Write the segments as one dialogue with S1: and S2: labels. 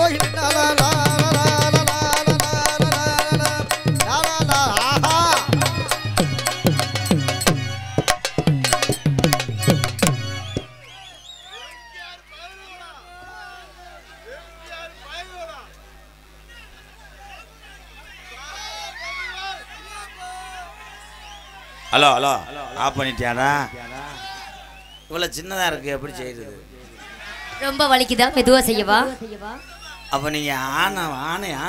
S1: கோயில்
S2: hello hello of பண்ணிட்டியாடா? இவ்வளோ சின்னதாக இருக்கு, எப்படி செய்யுது?
S3: ரொம்ப வலிக்குதா? மெதுவா செய்யவா?
S2: அப்போ நீங்கள் ஆணையா?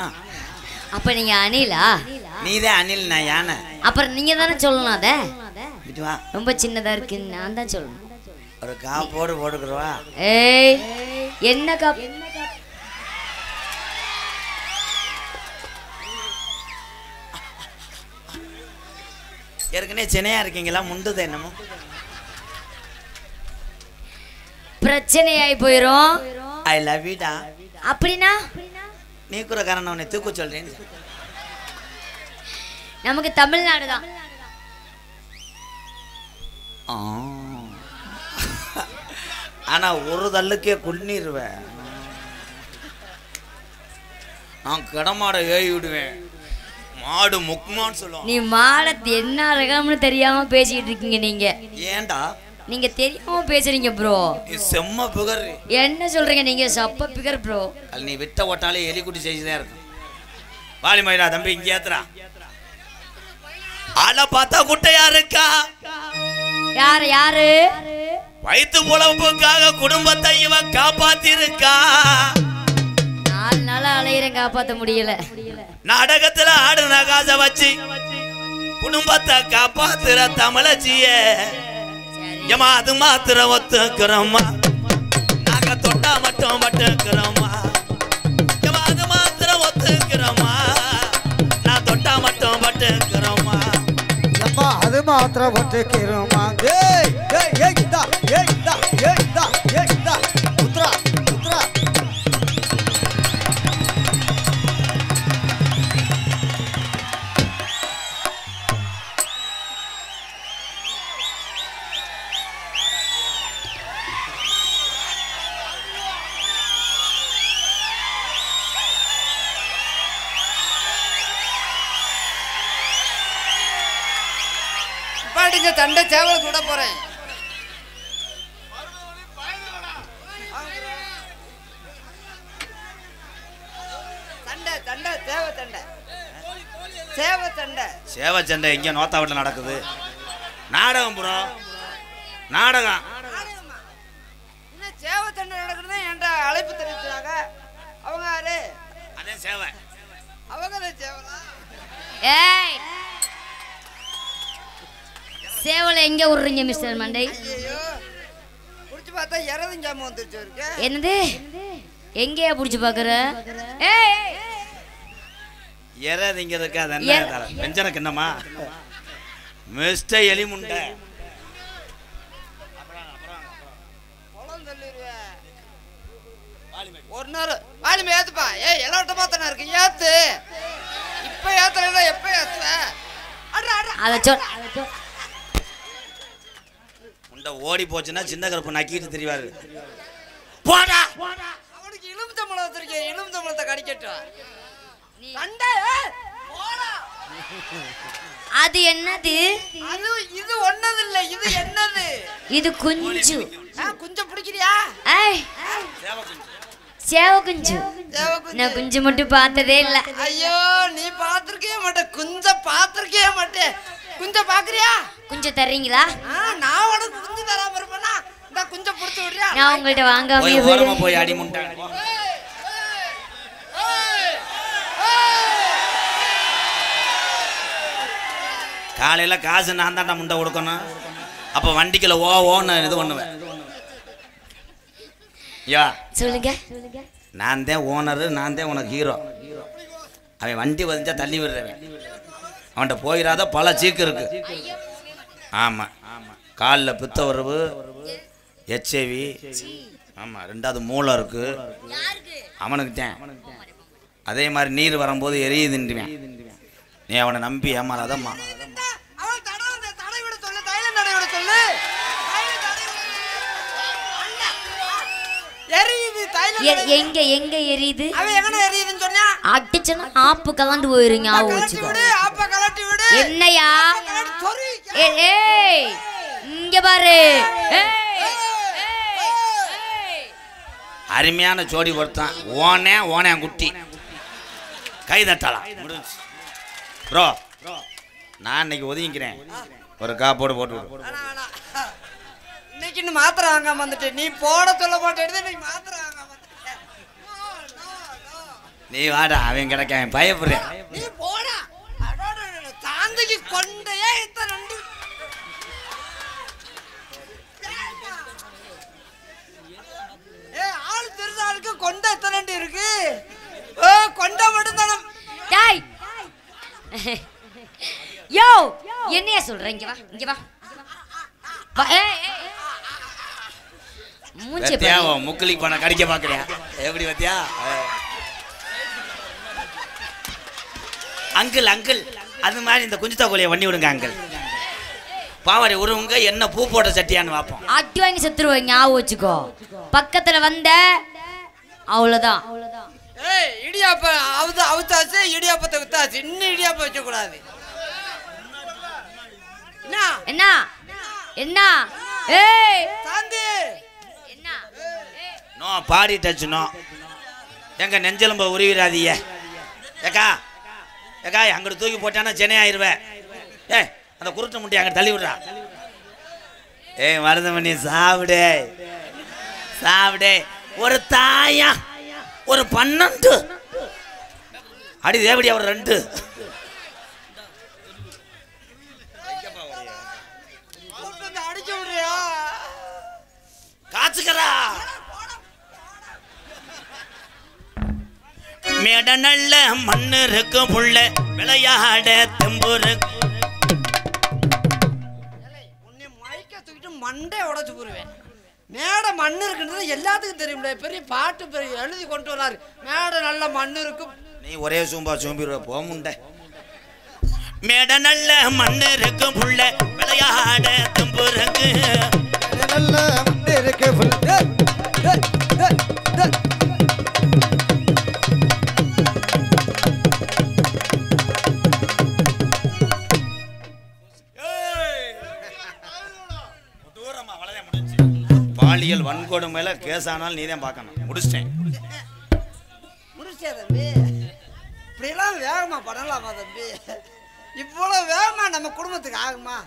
S3: அப்ப நீங்க அணிலா?
S2: நீதான் அணில், நான் யானை.
S3: அப்புறம் நீங்க தானே சொல்லணும். அத
S2: இதுவா
S3: ரொம்ப சின்னதா இருக்கு, நான் தான் சொல்லணும்.
S2: ஒரு காப்போடு போட்டுக்கிறவா?
S3: ஏய் என்ன காப்?
S2: ஏற்கனவே சென்னையா இருக்கீங்களா? முண்டுது என்னமோ
S3: பிரச்சனையாயி போயிரும்.
S2: ஐ லவ் யூடா.
S3: அப்படின்னா
S2: நீ கூட காரணம் உன்னை தூக்க சொல்றேன்.
S3: நமக்கு தமிழ்நாடு தான்.
S2: ஆனா ஒரு தள்ளுக்கே குள்ளிடுவேன். நான் கடமாட ஏறி விடுவேன். மாடு முக்குமான்னு சொல்லுவோம்.
S3: நீ மாடத்து என்ன ரகம்னு தெரியாம பேசிட்டு இருக்கீங்க நீங்க.
S2: ஏன்டா
S3: நீங்க தெரியாம பேசுறீங்க ப்ரோ.
S2: செம்ம பிகர்.
S3: என்ன சொல்றீங்க நீங்க? சப்ப பிகர் ப்ரோ.
S2: அது நீ விட்ட ஓட்டாலே எலிக்குட்டி செய்துதான் இருக்கும். வாலி மயிலா தம்பி இங்க ஏத்துறா. ஆள பார்த்தா குட்டையா இருக்கா.
S3: யாரு யாரு?
S2: வயிற்று பொழப்புக்காக குடும்பத்தை இவ காப்பாத்தி இருக்கா.
S3: 4 நாளா அலையிறேன், காப்பாத்த முடியல.
S2: நாடகத்துல ஆடுன காசை வச்சு குடும்பத்தை காப்பாத்துற தமிழச்சிய ஏமா அது மாத்திர ஒத்துக்கிறோமா. நாங்க தொட்டா மட்டும் பட்டுக்கிறோமா. ஏமா அது மாத்திர ஒத்துக்கிறோமா. நான் தொட்டா மட்டும் பட்டுக்கிறோமா.
S1: அது மாத்திரம் ஒத்துக்கிறோமா.
S4: சண்டை சேவலை சுட போறேன்.
S2: சேவை சண்டை இங்க நோத்தாவட்டில் நடக்குது. நாடகம் ப்ரோ, நாடகம்.
S4: சேவை சண்டை நடக்குது என்கிட்ட அழைப்பு தெரிவிச்சாங்க. அவங்க யாரு?
S2: அதே சேவை.
S4: அவங்க சேவலா?
S3: ஏய் சேவலை எங்க விடுறீங்க மிஸ்டர் மண்டை?
S4: புடிச்சு பார்த்தா இறதுஞ்சாம வந்துருச்சு இருக்கு.
S3: என்னது? எங்கேயா புடிச்சு பாக்குற?
S2: இறதிங்கிறதுக்கு அது என்ன வெஞ்சனக்கு என்னமா மிஸ்டர் எலி முண்டை.
S4: ஒரு நேரம் வாலிமை ஏத்துப்பா. ஏய் எல்லோட்டமா தானே இருக்கு, ஏத்து. இப்ப ஏத்துறா, எப்ப ஏத்துவ?
S3: அத சொல்.
S2: முண்டை ஓடி போச்சுன்னா சின்ன கருப்பு நக்கிட்டு தெரிவாரு. போடா.
S4: அவனுக்கு இழும்புத்தம்பளம் வச்சிருக்கேன், இழும்புத்தம்பளத்தை கடிக்கட்டும்.
S3: அது என்னது?
S4: அது இது ஒன்னது இல்ல, இது என்னது?
S3: இது குஞ்சு.
S4: குஞ்சு பிடிக்கிறியா?
S3: சேவ குஞ்சு. நான் குஞ்சு மட்டும் பார்த்ததே இல்ல.
S4: ஐயோ நீ பாத்திருக்கே மாட்டே, குஞ்ச பாத்திருக்கே மாட்டே. குஞ்ச பாக்குறியா?
S3: குஞ்சு தர்றீங்களா?
S4: நான் உனக்கு குஞ்சு தராம இருப்பேனா? இந்த குஞ்ச புடிச்சு விடுறியா?
S3: நான் உங்கள்ட்ட வாங்காம
S2: போய் அடி முண்டை. காலையில காசு நான் தான்டா முண்டை கொடுக்கணும். அப்ப வண்டிக்குள்ள ஓன்னு இது பண்ணுவேன். யா
S3: சொல்லுங்க.
S2: நான் தான் ஓனரு, நான் தான் உனக்கு ஹீரோ. அவன் வண்டி வந்தா தள்ளி விடுறவன். அவன்கிட்ட போயிடாத பல சீக்கு இருக்கு. ஆமா காலில் பித்த உறவு, எச்ஐவி, ஆமா 2வது மூளை இருக்கு அவனுக்கு தான். அதே மாதிரி நீர் வரும்போது எரியுதுன்றுவேன். நீ அவனை நம்பி ஏமாறாதம்மா.
S4: எரியுது தைல
S3: எங்க எங்க எரியுது?
S4: அவன் எங்கன எரியுதுன்னு சொன்னா
S3: அடிச்சனா ஆப்பு கலந்து போயிருங்க. ஆவு வச்சுக்கோ.
S4: ஆப்ப கலட்டி விடு.
S3: என்னையா?
S4: சொரி.
S3: ஏய் இங்க பாரு.
S2: அருமையான ஜோடி பொறுத்தான். ஓனே குட்டி கை தட்டலாம். ப்ரோ நான் இன்னைக்கு ஒதுங்கிக்கிறேன். ஒரு காப்போடு போட்டு விடு.
S4: இன்னைக்கு இன்னும் மாத்திரை வாங்காம வந்துட்டு நீ போட சொல்ல போட்டு நீ மாத்திரை வாங்காம வந்துட்ட.
S2: நீ வாடா, அவன் கிடைக்க பயப்படுறேன்.
S4: நீ போடா. சாந்திக்கு கொண்டையே இத்தனை நண்டு. ஆள் திருநாளுக்கு கொண்டை எத்தனை நண்டு இருக்கு? கொண்டை மட்டும் தானே.
S3: டேய் யோ என்னையா சொல்ற? இங்க வா இங்க வா. மூஞ்சி
S2: தேவ முக்குலிக்கு பண்ண கடிக்க பாக்குறியா? எப்படி வத்தியா? அங்கிள் அது மாதிரி இந்த குஞ்சுத்தா கோழியை வண்டி விடுங்க அங்கிள். பாவாடை உருவங்க என்ன பூ போட்ட சட்டியான்னு பார்ப்போம்.
S3: அடி வாங்கி செத்துருவாங்க. ஞாபகம் வச்சுக்கோ. பக்கத்துல வந்த அவ்வளவுதான்.
S4: ஏய் இடியாப்ப அவுத்தாச்சு, இடியாப்பத்தை வித்தாச்சு. இன்னும் இடியாப்பம் வைக்க கூடாது.
S3: என்ன என்ன? ஏய்
S4: சாந்தி
S3: என்ன?
S2: No body touch no. எங்க நெஞ்செலும்ப உருவிடாதீங்க. ஏக்கா அங்கிட்டு தூக்கி போட்டானா சென்னை ஆயிருவேன். அந்த குருட்டு முட்டி அங்க தள்ளி விடுறா. மருதமணி சாப்பிடு. ஒரு தாயா ஒரு 12 அடி தேவடியா ஒரு 2
S4: அடிக்க விடுறியா?
S2: காச்சுக்கிறா. மேட நல்ல மண்ணு இருக்கு புள்ள விளையாட தெம்புரு.
S4: உன்னை மயக்க தூக்கிட்டு மண்டை உடைச்சு போடுவேன். மேடை மண்ணு இருக்குன்றது எல்லாத்துக்கும் தெரியும்ல. பெரிய பாட்டு பெரிய எழுதி கொண்டு வராரு. மேடை நல்ல மண்ணு இருக்கும்.
S2: நீ ஒரே சூம்பிடுவ போக முண்ட. மேட நல்ல மண்ணு இருக்கு புள்ள விளையாட தெம்புருக்கு.
S1: நல்ல மண்ணு இருக்கு புள்ள.
S2: பாலியல் வன்கொடுமையில கேஸானால் நீதான் பார்க்கணும். முடிச்சிட்டேன்
S4: தம்பி. இப்படிலாம் வேகமா பண்ணலாமா தம்பி? இவ்வளவு வேகமா நம்ம குடும்பத்துக்கு ஆகுமா?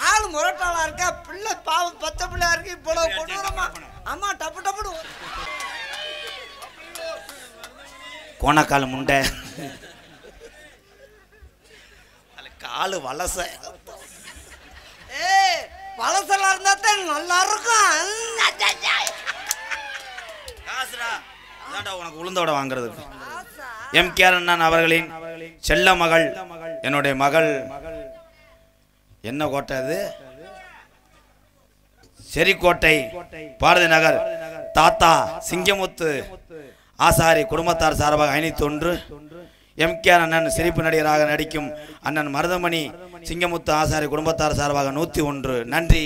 S4: ஆளு முரட்டாளா இருக்கா, பிள்ளை பாவம் பச்சை பிள்ளையா இருக்கு. இவ்வளவு கொடூரமா அம்மா டப்பு டப்புன்னு
S2: கோணக்கால் முண்டை காலு வலச.
S4: பழசெல்லாம் இருந்தா தான் நல்லா இருக்கும்.
S2: உனக்கு உளுந்தோட வாங்குறதுக்கு எம்கேஆர் அண்ணன் அவர்களின் செல்ல மகள், என்னுடைய மகள். என்ன கோட்டை அது? செரிக்கோட்டை பாரதி நகர் தாத்தா சிங்கமுத்து ஆசாரி குடும்பத்தார் சார்பாக 501. எம்கேஆர் அண்ணன் சிரிப்பு நடிகராக நடிக்கும் அண்ணன் மருதமணி சிங்கமுத்து ஆசாரி குடும்பத்தார் சார்பாக 101. நன்றி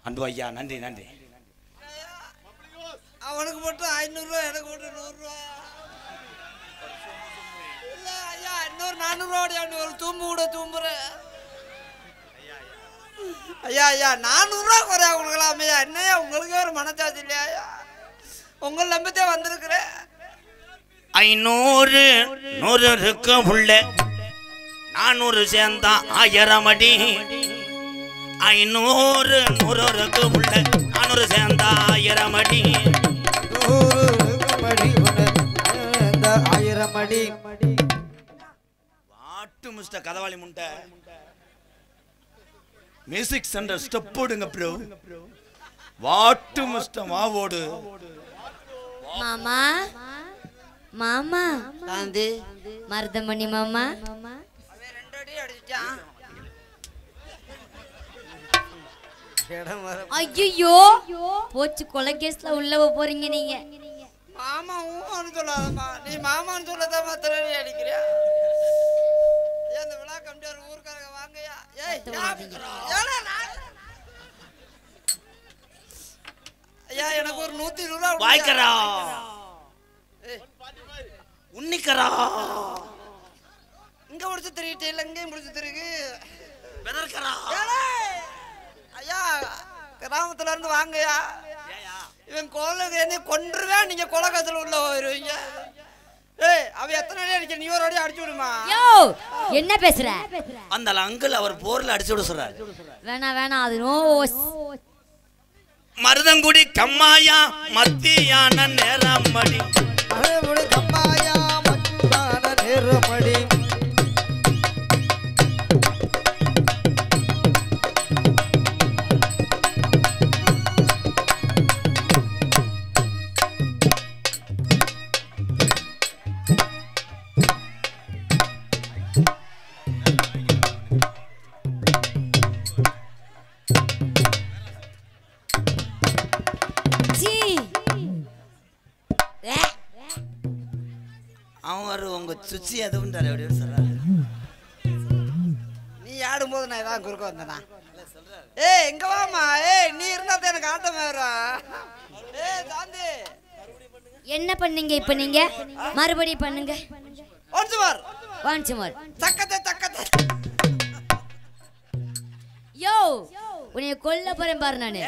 S2: அன்பு ஐயா, நன்றி.
S4: அவனுக்கு மட்டும் 500 ரூபா, எனக்கு மட்டும் 100 ரூபா. இல்ல ஐயா, இன்னொரு 400 ரூபா ஒரு தூம்பு கூட தூம்புறேன். ஐயா 400 ரூபா குறையா கொடுக்கலாம் ஐயா. என்னையா உங்களுக்கு ஒரு மனசாட்சி இல்லையா? உங்களை நம்பித்தே வந்திருக்கிறேன்.
S2: 500 100 இருக்கு புள்ள 400 சேர்ந்தா 1000 அடி. 500 100 இருக்கு புள்ள 400 சேர்ந்தா 1000 அடி.
S1: 1000 அடி.
S2: வாட்டு மிஸ்டர் கதவாளி முண்டை மியூசிக் சென்டர் ஸ்டெப் போடுங்க ப்ரோ. வாட்டு மிஸ்டர் மாவோடு.
S3: மாமா மாமா
S4: சாந்தி
S3: மருதமணி மாமா.
S4: அவன் 2 அடி அடிச்சான்.
S3: ஐயோ போச்சு, கொலை கேஸ்ல உள்ள போறீங்க நீங்க.
S4: மாமா ஊன்னு சொல்லாதம்மா. நீ மாமான்னு சொல்லதாம்மா திரடி அடிக்கிறியா? அந்த விழா கம்பியார் ஊருக்காரங்க வாங்கயா. ஐயா எனக்கு ஒரு 120 ரூபா
S2: வாய்க்கறா. உன்னிக்கரா
S4: இங்க முடிச்சு தெரியிட்டே இல்ல இங்கேயும் முடிச்சு தெரியுது
S2: வெதர்கரா
S4: ஐயா கிராமத்துல இருந்து வாங்கயா இவன் கொலை என்ன கொன்றுவேன் நீங்க கொலகத்துல உள்ள வருவீங்க ஏய் அவ எத்தனை அடி அடிக்க நீ ஒரு அடி அடிச்சு விடுமா
S3: யோ என்ன பேசுற
S2: அந்த அங்கிள் அவர் போர்ல அடிச்சு விட சொல்றாரு
S3: வேணாம் அது நோ
S2: மருதங்குடி கம்மாயா மத்தியான நேரமடி
S1: மறுபடி கம்மாயா மச்சான நேரமடி
S2: அவர் உங்க சுச்சி எதுவுன்றாரு எப்படி சொல்றாரு
S4: நீ ஆடும்போது நான் ஏதாவது குறுக்க வந்தேனா ஏய் எங்க வாமா ஏய் நீ இருந்தா தான் எனக்கு ஆட்டம் வரும் ஏய் சாந்தி
S3: என்ன பண்ணீங்க இப்ப நீங்க மறுபடியும் பண்ணுங்க
S4: ஒன்ஸ் மோர் தக்கத்தை
S3: யோ உன்னை கொல்ல போறேன் பாரு நானு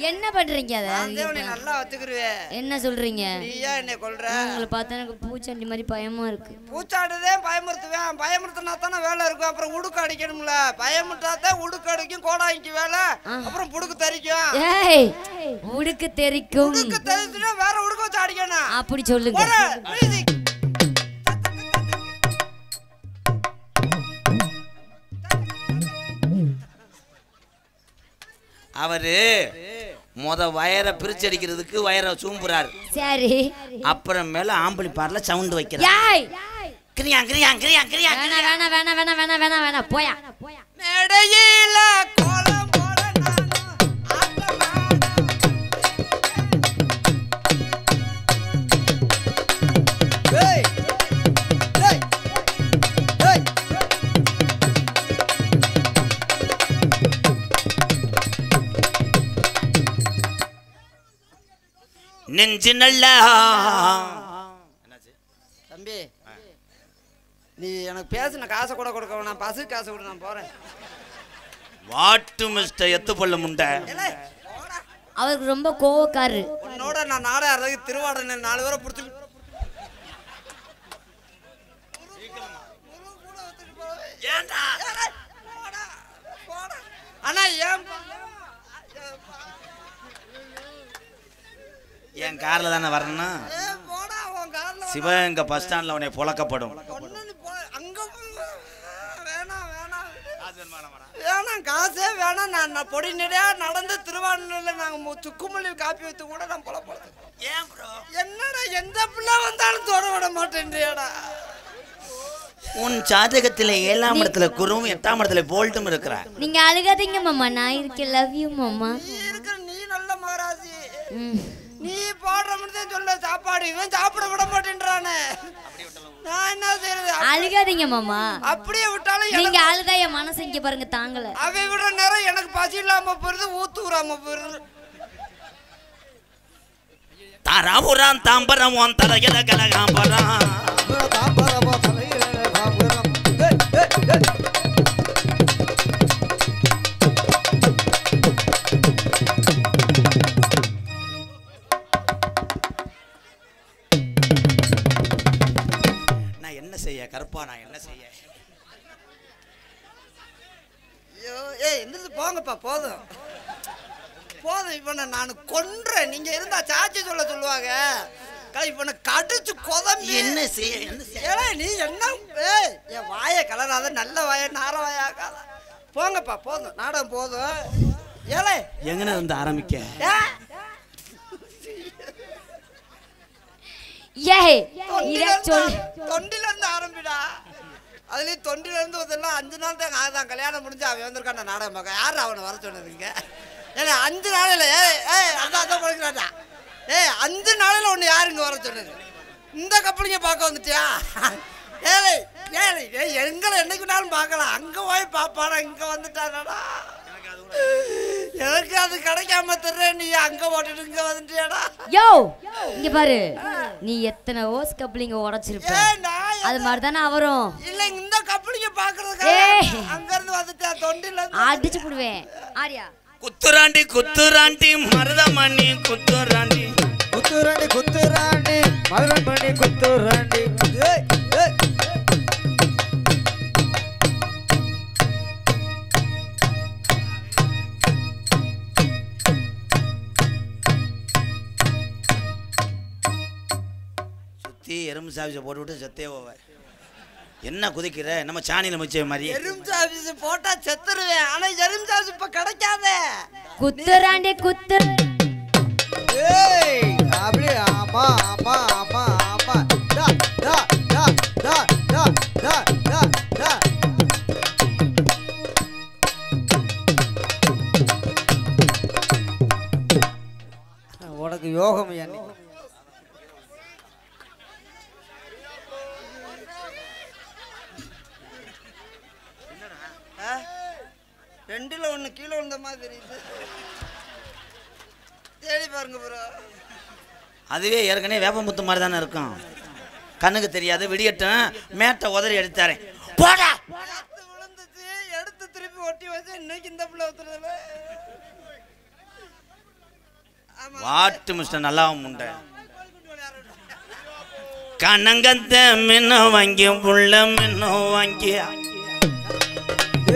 S3: என்ன பண்றீங்க அத
S4: தேவனே நல்லா வச்சுக்குருவே
S3: என்ன சொல்றீங்க
S4: நீயா என்னை கொல்ற
S3: உங்களை பார்த்தா எனக்கு பூச்சாண்டி மாதிரி பயமா இருக்கு
S4: பூச்சாடுதே பயமுறுத்துனா தானே வேலை இருக்கும் அப்புறம் உடுக்கு அடிக்கணும்ல பயமுட்டாதான் உடுக்கு அடிக்கும் கோடாய்க்கு வேலை அப்புறம் புடுக்கு தெரிக்கும்
S3: ஏய் உடுக்கு தெரிக்கும்
S4: உடுக்கு தெரிச்சுனா வேற உடுக்கு வச்சு அடிக்கணும்
S3: அப்படி சொல்லுங்க
S2: அவரு வயரை பிரிச்சு அடிக்கிறதுக்கு வயரை சூம்புறாரு
S3: சரி
S2: அப்புறம் மேல ஆம்பளி பார்ல சவுண்ட் வைக்கிறார்
S3: ஏய்
S2: கிரியா கிரியா கிரியா கிரியா
S3: வேணா போயா
S4: மேடையில கோலம் போட
S1: ஏய் ஏய் ஏய்
S2: நெஞ்சு நல்லா
S4: தம்பி நீ எனக்கு பேசின காசை கூட கொடுக்க வேணாம் பசு காசை கூட நான் போறேன்
S2: வாட்டு மிஸ்டர் எத்து பல்ல முண்டை
S3: அவருக்கு ரொம்ப கோவக்காரரு
S4: உன்னோட நான் நாடா ஆடுறதுக்கு திருவாடனை 4 பேரை பிடிச்சி ஆனா
S2: என் கார்ல தானே வரணும் சிவகங்கை பஸ் ஸ்டாண்ட்ல உன்னை புழக்கப்படும்
S4: வேணாம் காசே வேணாம் நான் பொடி நிறையா நடந்து திருவாரூர்ல நாங்க சுக்குமல்லி காப்பி வைத்து கூட நான் புலப்படுறேன் என்னடா எந்த பிள்ளை வந்தாலும் தொட விட மாட்டேன்றியாடா
S2: உன் ஜாதகத்துல 7ஆம் இடத்துல குருவும் 8ஆம் இடத்துல போல்ட்டும் இருக்கிற
S3: நீங்க அழுகாதீங்க மாமா நான் இருக்கேன் லவ் யூ மாமா
S4: நீ நல்ல மகராசி நீ போடுற மட்டும் சொல்ல சாப்பாடு இவன் சாப்பிட விட மாட்டேன்றானே நான் என்ன செய்யறது
S3: அழுகாதீங்க மாமா
S4: அப்படியே விட்டாலும்
S3: நீங்க அழுதா என் மனசு இங்க பாருங்க தாங்கல
S4: அவை விட நேரம் எனக்கு பசி இல்லாம போயிருது ஊத்துறாம போயிருது
S2: தாராபுரம் தாம்பரம் உன் தலையில கலகாம்பரம்
S1: தாம்பரமோ தலையில தாம்பரம்
S2: நான் என்ன செய்ய கருப்பா நான் என்ன செய்ய
S4: ஐயோ ஏய் எந்திரிச்சு போங்கப்பா போதும் இவனை நான் கொன்றேன் நீங்க இருந்தா சாட்சி சொல்லுவாங்க இவனை கடிச்சு கொதம்பி
S2: என்ன செய்ய
S4: நீ என்ன என் வாயை கலராத நல்ல வாயை நார வாயாக்காத போங்கப்பா போதும் நாடகம் போதும் ஏழை
S2: எங்கன இருந்து ஆரம்பிக்க
S3: ஏய் இத சொல்
S4: தொண்டில இருந்து ஆரம்பிடா அதுலயும் தொண்டில இருந்து இதெல்லாம் 5 நாள் தான் ஆகுதான் கல்யாணம் முடிஞ்சு அவன் வந்திருக்கான் நாடகம் பார்க்க யாரு அவனை வர சொன்னதுங்க ஏன்னா 5 நாளில் அதான் படிக்கிறாட்டா 5 நாளில் ஒன்று யாருங்க வர சொன்னது இந்த கப்பலிங்க பார்க்க வந்துட்டியா ஏழை எங்களை என்னைக்குனாலும் பார்க்கலாம் அங்கே போய் பார்ப்பாடா இங்கே வந்துட்டாடா எனக்கு அது கிடைக்காம தர்ற நீ அங்க ஓட்டிட்டு இங்க வந்துட்டியாடா
S3: யோ இங்க பாரு நீ எத்தனை ஓஸ் கப்ளிங்க உடைச்சிருப்ப அது மாதிரி தானே அவரும்
S4: இல்ல இந்த கப்ளிங்க பாக்குறதுக்கு அங்க இருந்து வந்துட்டா தொண்டில
S3: அடிச்சு போடுவேன் ஆரியா
S2: குத்துராண்டி குத்துராண்டி மருதமணி குத்துராண்டி
S1: குத்துராண்டி குத்துராண்டி மதுரமணி குத்துராண்டி ஏய் ஏய்
S2: சுத்தி எறும்பு சாவிசை போட்டு விட்டு செத்தே போவ என்ன குதிக்கிற நம்ம சாணியில முச்ச மாதிரி
S4: எறும்பு சாவிஸ் போட்டா செத்துருவேன் ஆனா எறும்பு சாவிஸ் இப்ப கிடைக்காதே
S3: குத்துராண்டி குத்து
S1: ஏய் அப்படியே ஆமா ஆமா ஆமா ஆமா டா டா டா டா டா டா டா டா உனக்கு யோகம் என்ன
S4: ரெண்டுல ஒண்ணு கீழே விழுந்த மாதிரி தெரியுது தேடி பாருங்க ப்ரோ
S2: அதுவே ஏற்கனவே வேப்பமுத்து மாதிரி தானே இருக்கும் கண்ணுக்கு தெரியாது விடியட்டும் மேட்டை உதறி எடுத்தாரேன் போடா
S4: விழுந்துச்சு எடுத்து திருப்பி ஒட்டி வச்சு இன்னைக்கு இந்த பிள்ளை ஊத்துறதுல
S2: வாட்டு மிஸ்டர் நல்லா முண்டை கண்ணங்கத்த மின்ன வாங்கி புள்ள மின்ன வாங்கி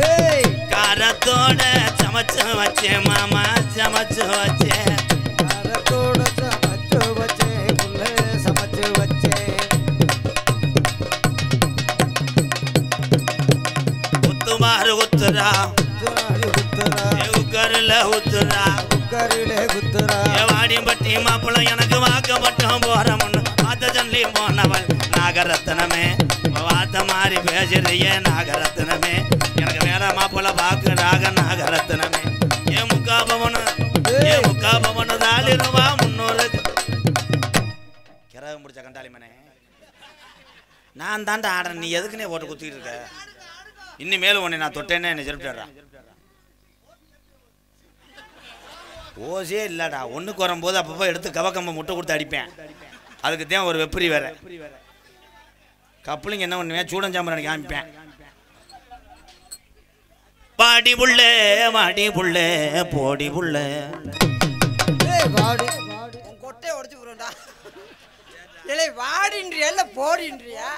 S1: ஏய்
S2: காரத்தோட சமைச்சு வச்சேன் மாமா சமைச்சு வச்சேன்
S1: அரத்தோட சமைச்சு வச்சே புள்ள சமைச்சு வச்சே
S2: குத்துமாறு குத்துரா
S1: குத்துராடி குத்துரா
S2: உக்கரில் குத்துரா
S1: உக்கரிலே குத்துரா
S2: வாடியும் பட்டி மாப்பிளம் எனக்கு வாக்கப்பட்டும் போறமுன்னு பார்த்த சொல்லி போனவள் நாகரத்னமே வார்த்த மாதிரி பேசுறிய நாகரத்னமே எனக்கு வேற மாப்பிள பாக்குறாக நாகரத்னமே ஏ முக்காபவனு தாலி ரூபா 300 கிரகம் முடிச்ச கண்டாளி மனே நான் தாண்டா ஆடுறேன் நீ எதுக்குன்னே போட்டு குத்திக்கிட்டு இருக்க இனிமேலும் உன்னை நான் தொட்டேன்னு என்னை செலுப்பிடுறான் ஓசே இல்லடா ஒண்ணுக்கு வரும்போது அப்பப்போ எடுத்து கவக்கம்ப முட்டை கொடுத்து அடிப்பேன் அதுக்கு தான் ஒரு வெப்பரி வேற கப்பலிங்க என்ன பண்ணுவேன் சூடஞ்சாம்பரம் காமிப்பேன் பாடி புள்ளே வாடி புள்ளே போடி புள்ளே
S1: ஏய் வாடி
S4: உன் கொட்டையை உடைச்சு போறோம்டா இல்லை வாடின்றியா இல்ல போடின்றியா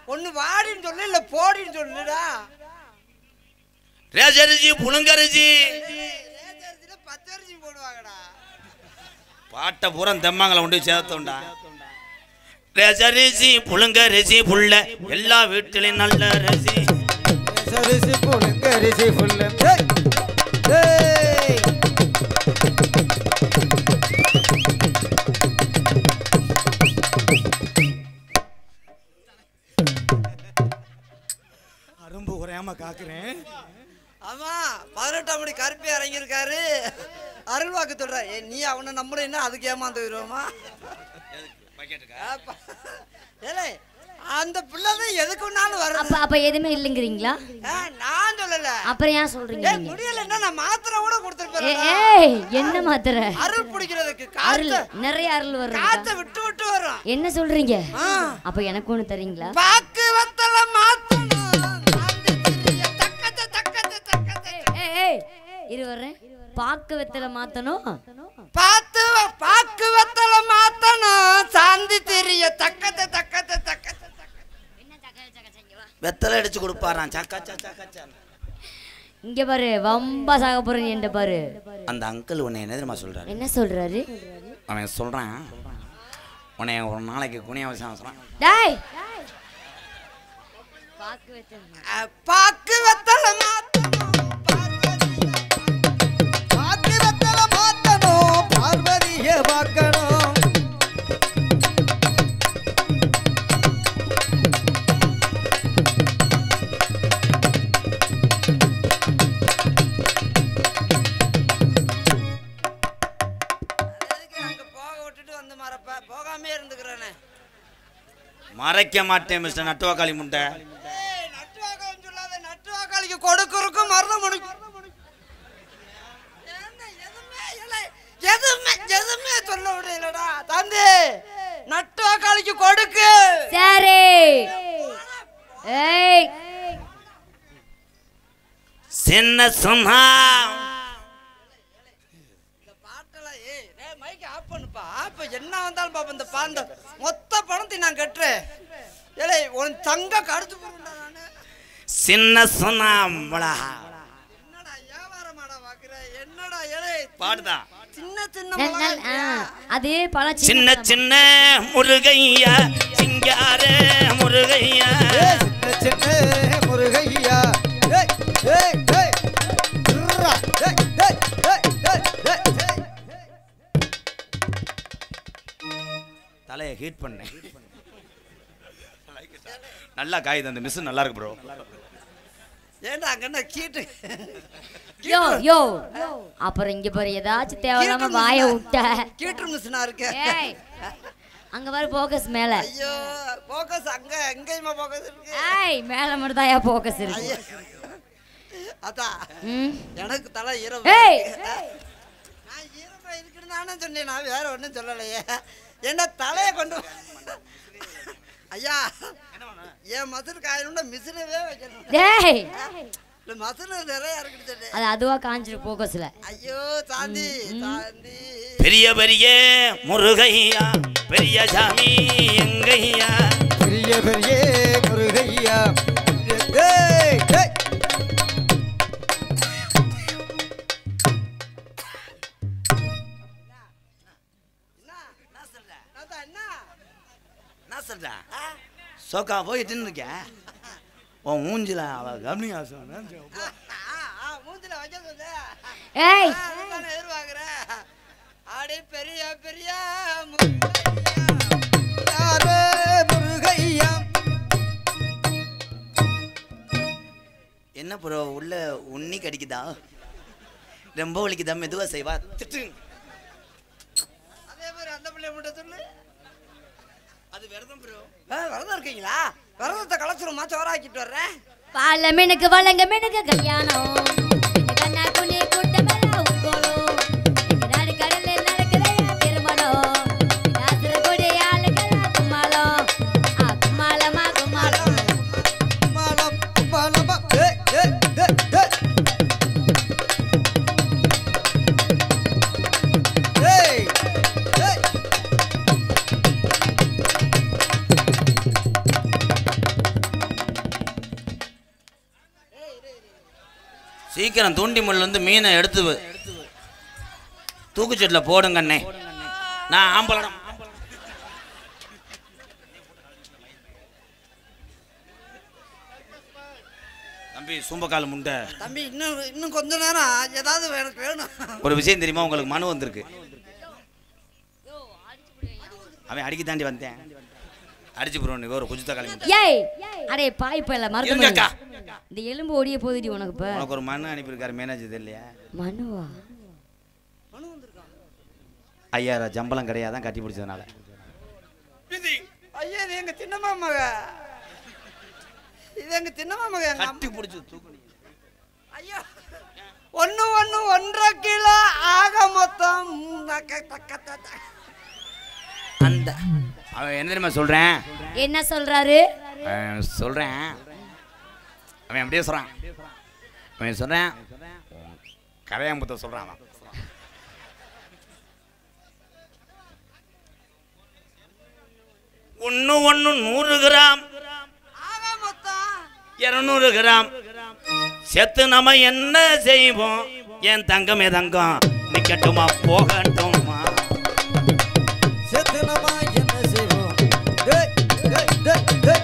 S4: ஒண்ணு வாடின்னு சொல்லு இல்ல போடின்னு சொல்லுடா
S2: ரேசரிசி புழுங்கரிசி
S4: பச்சரிசி போடுவாங்கடா
S2: பாட்டை பூரா தெம்மாங்களை கொண்டு சேர்த்தோண்டா ரேசரிசி புழுங்கரிசி புள்ள எல்லா வீட்டிலையும் நல்ல ரசி
S1: சரிசி புழுங்க அரிசி புள்ள ஏய் ஏய்
S2: அரும்பு குறையாம காக்குறேன்
S4: ஆமா 18ஆம் படி கருப்பி இறங்கியிருக்காரு அருள்வாக்கு சொல்ற நீ அவனை நம்புறேன்னா அதுக்கு ஏமாந்து வருவோமா ஏலே அந்த பிள்ளைதான் எதுக்குன்னாலும் வர
S3: அப்ப எதுவுமே இல்லைங்கிறீங்களா
S4: நான் சொல்லல
S3: அப்புறம் ஏன் சொல்றீங்க நீங்க?
S4: முடியலன்னா நான் மாத்திரை கூட கொடுத்துருப்பேன்
S3: ஏய் என்ன மாத்திரை
S4: அருள் பிடிக்கிறதுக்கு
S3: அருள் நிறைய அருள் வரும்
S4: காத்த விட்டு விட்டு வரும்
S3: என்ன சொல்றீங்க அப்ப எனக்கு ஒண்ணு தரீங்களா
S4: பாக்கு வத்தல மாத்தணும்
S3: ஏய் இரு வர்றேன் பாக்கு வெத்தலை மாத்தணும்
S4: பாக்கு வத்தல மாத்தணும் சாந்தி தெரிய தக்கத்தை தக்கத்தை தக்கத்தை
S2: வெத்தலை அடிச்சு கொடுப்பாரான் சக்காச்சா சக்காச்சா
S3: இங்க பாரு வம்பா சாக போறேன் என்கிட்ட பாரு
S2: அந்த அங்கிள் உன்னை என்ன தெரியுமா சொல்றாரு
S3: என்ன சொல்றாரு
S2: அவன் சொல்றான் உன்னை ஒரு நாளைக்கு குனிய அவசியம்
S3: டேய்
S4: பாக்கு வத்தல மாத்தணும்
S1: பாக்கு வெத்தல மாத்தணும் பார்வதியை பார்க்கணும்
S4: போகாமே இருந்துக்கிறேனே
S2: மறைக்க மாட்டேன் மிஸ்டர் நட்டுவாக்காளி முண்டை
S4: நட்டுவாக்காளிக்கு கொடுக்கறக்கும் மரணம் முடிக்கும் முதலாளிக்கு கொடுக்கு.
S3: சரி. ஏய்
S2: சின்ன சொன்னா
S4: இந்த பாட்டெல்லாம் மைக் ஆஃப் பண்ணுப்பா. ஆஃப் என்ன வந்தாலும் பாப்பா. இந்த பாந்த மொத்த பணத்தை நான் கட்டுறேன். ஏலே உன் தங்க கடுத்து போறேன்டா நானு.
S2: சின்ன சொன்னாம்பளா
S4: என்னடா வியாபாரமாடா பாக்குற? என்னடா ஏலே
S2: பாடுதா
S4: சின்ன சின்ன
S3: அது பல
S2: சின்ன சின்ன முருகையா சிங்கார முருகையா
S1: சின்ன முருகையா ஏய் ஏய் ஏய் துர்ரா ஏய் ஏய் ஏய் ஏய்
S2: தலையை ஹீட் பண்ணேன். நல்லா காயுது அந்த மிஸ். நல்லா இருக்கு ப்ரோ.
S4: ஏன்டா அங்கண்ணா கீட்டு
S3: யோ யோ அப்புறம் இங்க பாரு ஏதாச்சும் தேவையில்லாம வாயை விட்ட
S4: கீட்டு மிஷினா இருக்கு.
S3: ஏய் அங்க பாரு போக்கஸ் மேல.
S4: ஐயோ போக்கஸ் அங்க எங்கேயுமா போக்கஸ் இருக்கு?
S3: ஏய் மேல மட்டும் தான் போக்கஸ் இருக்கு.
S4: அதா எனக்கு தலை ஈரம்.
S3: ஏய்
S4: நான் ஈரமா இருக்குன்னு நானே சொன்னேன். நான் வேற ஒன்றும் சொல்லலையே. என்ன தலையை கொண்டு ஐயா என் மசுறு காயணும்னா மிஷினவே வைக்கணும்.
S3: டேய்
S4: இல்ல மசுறு நிறைய இருக்குது.
S3: அது அதுவா காஞ்சிரும் போக்கஸ்ல.
S4: ஐயோ சாந்தி சாந்தி.
S2: பெரிய பெரிய முருகையா பெரிய சாமி எங்கையா
S1: பெரிய பெரிய முருகையா ஏய் ஏய்
S2: சோக்கா போயிட்டு இருக்க உன் மூஞ்சில அவ கவனியா
S4: மூஞ்சில வைக்க சொல்லு.
S3: ஏய்
S4: எதிர்பார்க்குற அடே பெரிய பெரிய
S1: யாரே முருகையா.
S2: என்ன ப்ரோ உள்ள உண்ணி கடிக்குதா? ரொம்ப வலிக்குதா? மெதுவா செய்வா. திட்டு.
S4: அதே மாதிரி அந்த பிள்ளைய மட்டும் சொல்லு.
S2: அது விரதம் ப்ரோ.
S4: விரதம் இருக்கீங்களா? விரதத்தை கலைச்சிருமா சோறாக்கிட்டு வர்றேன்.
S3: பால மினுக்கு வழங்க மினுக்கு கல்யாணம் கண்ணா குனி கூட்டமெல்லாம் உட்கோளும் நாடு கடலில் நடக்குதையா திருமணம் நாசுர கொடி ஆளுக்கெல்லாம் கும்மாளம் கும்மாளமா கும்மாளம்
S1: மாலம் மாலமா ஏய் ஏய் ஏய் ஏய் ஏய்
S2: சீக்கிரம் தூண்டி முள்ள இருந்து மீனை எடுத்து தூக்குச்சட்டில் போடுங்க அண்ணே. நான் ஆம்பளம். தம்பி சூம்பக்கால் முண்டை.
S4: தம்பி இன்னும் கொஞ்ச நேரம் ஏதாவது எனக்கு வேணும்.
S2: ஒரு விஷயம் தெரியுமா? உங்களுக்கு மனு வந்திருக்கு. அவன் அடிக்க தாண்டி வந்தேன். அடிச்சு போறோம் ஒரு குஜித்தா கிளம்பி.
S3: ஏய் அடே பாய் பையல மறந்து
S2: இருக்கா?
S3: இந்த எலும்பு ஓடிய போகுதுடி உனக்கு. இப்ப
S2: உனக்கு ஒரு மனு அனுப்பியிருக்காரு மேனேஜர் இல்லையா?
S3: மனுவா?
S4: மனு வந்திருக்கான்.
S2: 5000 சம்பளம் கிடையாதான் கட்டி பிடிச்சதுனால.
S4: ஐயா இது எங்க சின்னம்மா மக. இது எங்க சின்னம்மா மக.
S2: கட்டி பிடிச்சி தூக்கு.
S4: ஐயா 1.5 கிலோ ஆக மொத்தம்.
S2: அந்த அவன் என்ன தெரியுமா சொல்றேன்?
S3: என்ன சொல்றாரு?
S2: சொல்றேன். அவன் அப்படியே சொல்றான். அவன் சொல்றேன் கரையாம்புத்த சொல்றான். அவன் 1 கிராம்
S4: ஆக மொத்தம்
S2: 200 கிராம் செத்து நம்ம என்ன செய்வோம்? என் தங்கமே தங்கம் நிக்கட்டுமா போகட்டுமா?
S1: செத்துனமா என்ன செய்வோம்? ஏய் ஏய் ஏய் ஏய்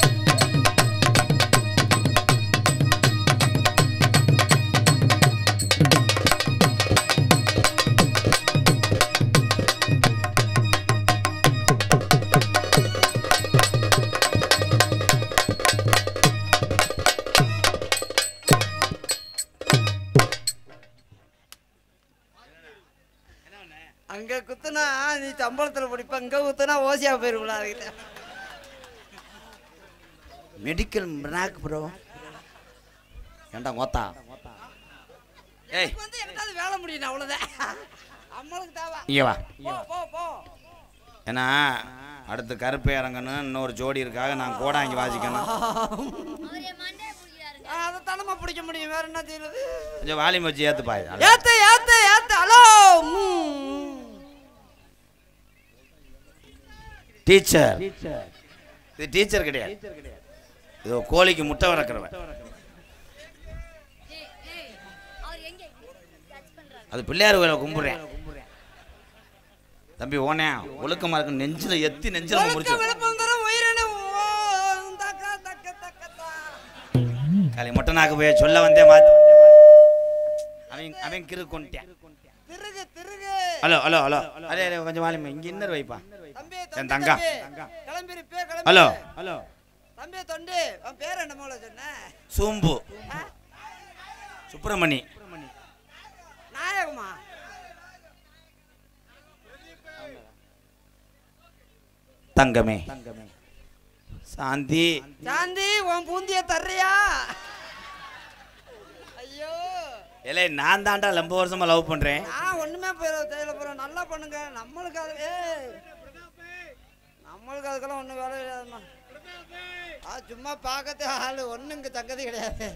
S4: அங்க குத்துனா நீ சம்பளத்துல பிடிப்ப, இங்க குத்துனா ஓசியா போயிருங்களா?
S2: மெடிக்கல் பிராக் ப்ரோ. ஏண்டா மொத்தா? ஏய்
S4: வந்து எனக்காவது வேலை முடியணும் அவ்வளவுதான். அம்மளுக்கு தேவை.
S2: இங்க வா.
S4: போ போ போ.
S2: ஏன்னா அடுத்து கருப்பை இறங்கணும், இன்னொரு ஜோடி இருக்காக நான் கோடாங்கி வாசிக்கணும்.
S4: அதை தானமா பிடிக்க முடியும், வேற என்ன செய்யறது?
S2: கொஞ்சம் வாலியம் வச்சு ஏத்துப்பா.
S4: ஏத்து ஏத்து ஏத்து. Hello
S2: teacher. இது டீச்சர் கிடையாது, இது கோழிக்கு முட்டை வளர்க்குறவன். அது பிள்ளையார் கோயிலை கும்பிடுறேன். தம்பி ஓனே ஒழுக்கமா இருக்கு, நெஞ்சில எத்தி நெஞ்சில முடிச்சு காலை மொட்டை நாக்கு போய் சொல்ல வந்தே மாத்தி அவன் கிரு கொண்டேன். Hello hello hello array array கொஞ்சம் வாலியம் இங்க இன்னர் வைப்பா என் தங்கா. ஹலோ ஹலோ
S4: தம்பி தொண்டு, உன் பேர் என்ன மூல சொன்ன?
S2: சூம்பு சுப்பிரமணி
S4: நாயகமா?
S2: தங்கமே சாந்தி.
S4: சாந்தி உன் பூந்திய தர்றியா? ஐயோ
S2: இல்லை நான் தாண்டா ரொம்ப வருஷமா லவ் பண்றேன்.
S4: நான் ஒண்ணுமே தேவையில்ல போறேன். நல்லா பண்ணுங்க. நம்மளுக்கு அதுக்கெல்லாம் ஒன்றும் வேலை கிடையாதுமா. சும்மா பார்க்கறது ஆளு ஒன்றுங்க தங்கதி கிடையாது.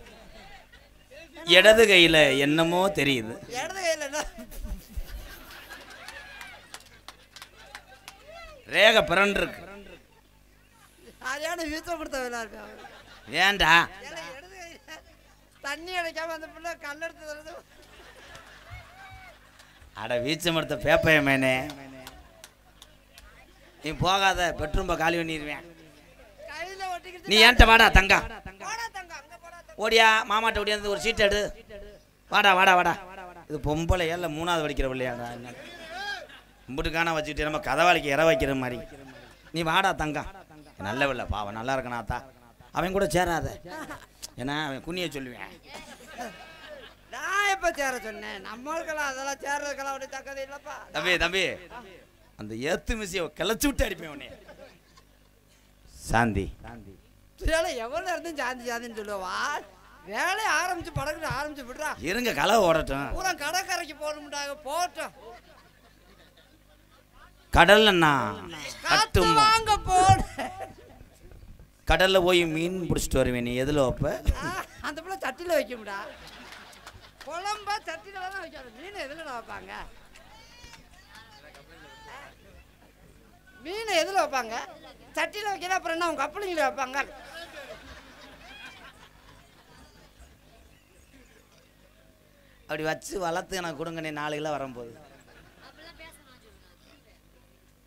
S2: இடது கையில என்னமோ தெரியுது.
S4: இடது கையில என்ன
S2: ரேக பிறண்டு இருக்கு.
S4: சரியான வீச்சப்படுத்த வேலை இருக்கு.
S2: ஏன்டா
S4: இடது கையில தண்ணி அடைக்காம அந்த பிள்ளை கல்லெடுத்து தருது.
S2: அட வீச்சம் எடுத்த பேப்பைய மேனே, நீ போகாத, பெட்ரூம்ப காலி பண்ணிடுவேன்.
S4: கையில ஒட்டிக்கிட்டு
S2: நீ ஏன்ட்ட வாடா தங்கா,
S4: போடா தங்க, அங்க போடா தங்க.
S2: ஓடியா மாமாட்ட ஓடியாந்து ஒரு சீட் எடு. வாடா வாடா வாடா. இது பொம்பளை ஏல்ல 3வது படிக்கிற பிள்ளையாடா. கும்பிட்டுக்கான வச்சுக்கிட்டு நம்ம கதவாளிக்கு இற வைக்கிற மாதிரி. நீ வாடா தங்கா. நல்ல பிள்ளை பாவம், நல்லா இருக்கணாத்தா. அவன் கூட சேராத, ஏன்னா அவன் குனிய சொல்லுவேன்.
S4: நான் எப்ப சேர சொன்னேன்? நம்மளுக்கெல்லாம் அதெல்லாம் சேர்றதுக்கெல்லாம் அப்படி தக்கது இல்லப்பா.
S2: தம்பி தம்பி அந்த ஏத்து மிசியை கிளச்சி விட்டு அடிப்பேன் உன்னை. சாந்தி
S4: வேலை எவ்வளவு இருந்தும் சாந்தி சாந்தின்னு சொல்லுவா. வேலையை ஆரம்பிச்சு படகு ஆரம்பிச்சு விடுறா.
S2: இருங்க கலை ஓடட்டும்.
S4: பூரா கடற்கரைக்கு போகணும்டாங்க. போட்டோம்
S2: கடல்ல
S4: காத்து வாங்க போடு.
S2: கடல்ல போய் மீன் பிடிச்சிட்டு வருவேன். நீ எதுல வைப்ப?
S4: அந்த பிள்ளை சட்டியில் வைக்கும்டா. குழம்பா சட்டியில தான் வைக்காது. மீன் எதுல வைப்பாங்க? மீன் எதுல வைப்பாங்க? சட்டியில் வைக்கல. அப்புறம் என்ன உங்க கப்பலிங்கள வைப்பாங்க?
S2: அப்படி வச்சு வளர்த்து எனக்கு கொடுங்க. நீ 4 கிலோ வரும்போது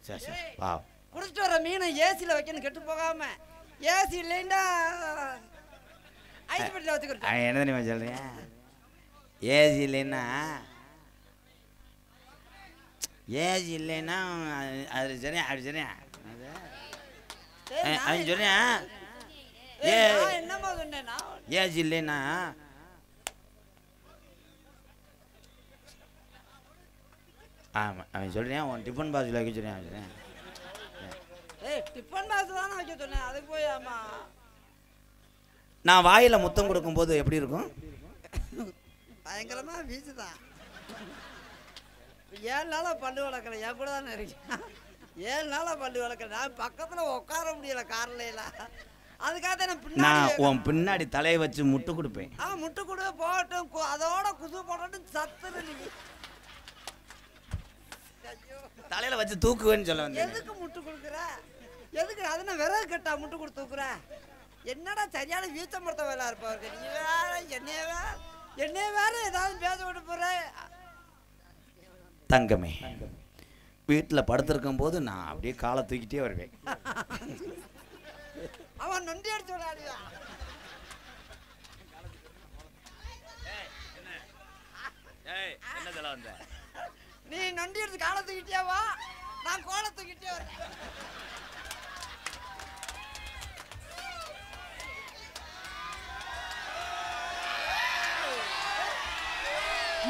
S2: சரி சரி வா.
S4: குடிச்சிட்டு வர மீனை ஏசியில் வைக்கணும், கெட்டு போகாம. ஏசி இல்லைன்னா ஐஸ் பெட்டியில் வச்சுக்கிறேன்.
S2: என்ன தெரியுமா சொல்றேன்? ஏசி இல்லைன்னா ஏசி இல்லைன்னா அது சரியா அப்படி சரியா அவன் சொல்றேன்.
S4: என்னமா சொன்னேன்னா
S2: ஏசி இல்லைன்னா ஆமாம் அவன் சொல்றேன். உன் டிஃபன் பாக்ஸில் வைக்க சொல்றேன்.
S4: டிஃபன் பாக்ஸ் தானே வைக்க சொன்னேன். அதுக்கு போய் ஆமா
S2: நான் வாயில முத்தம் கொடுக்கும்போது எப்படி இருக்கும்?
S4: பயங்கரமா வீசுதான். 7 நாளா பல்லு வளர்க்கல. என் கூட தானே இருக்கேன். 7 நாளா பல்லு வளர்க்கல. நான் பக்கத்துல உட்கார முடியல கார்ல. அதுக்காக
S2: நான் உன் பின்னாடி தலையை வச்சு முட்டு கொடுப்பேன்.
S4: முட்டு கொடு போட்டும். அதோட குசு போட்டு சத்துரு. நீ
S2: தலையில வச்சு தூக்குவேன்னு சொல்ல வந்தேன்.
S4: எதுக்கு முட்டு கொடுக்குற? எதுக்கு? அது நான் விறகு கட்டா முட்டு கொடுத்து தூக்குற? என்னடா சரியான வீச்சம்படுத்த வேலை இருப்பாரு. நீ வேற என்னைய வேற ஏதாவது பேச விட்டு போற.
S2: தங்கமே வீட்டில் படுத்திருக்கும் போது நான் அப்படியே காலை தூக்கிட்டே வருவேன்.
S4: அவன் நொண்டி அடிச்சு விளையாடுவான்.
S2: என்ன சொல்ல வந்த?
S4: நீ நொண்டி எடுத்து காலை தூக்கிட்டே வா, நான் கோலை தூக்கிட்டே வரேன்.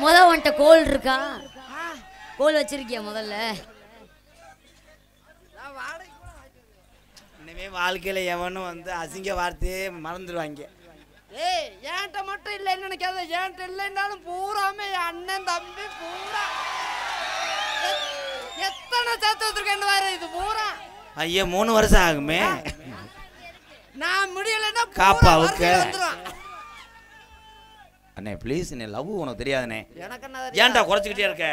S3: உன்கிட்ட கோல் இருக்கா? கோல் வச்சிருக்கியா? முதல்ல
S2: இனிமே வாழ்க்கையில எவனும் வந்து அசிங்க வார்த்தையே மறந்துடுவாங்க.
S4: ஏய் என்கிட்ட மட்டும் இல்லைன்னு நினைக்காத. என்கிட்ட இல்லைன்னாலும் பூராமே அண்ணன் தம்பி பூரா எத்தனை சேர்த்து வச்சிருக்கேன்னு வேற இது பூரா.
S2: ஐயா 3 வருஷம் ஆகுமே.
S4: நான் முடியலைன்னா
S2: காப்பாவுக்கு
S4: வந்துடும்.
S2: அண்ணே ப்ளீஸ், நீ லவ் உனக்கு தெரியாதுண்ணே.
S4: எனக்கு என்ன
S2: ஏன்டா குறைச்சிக்கிட்டே இருக்க?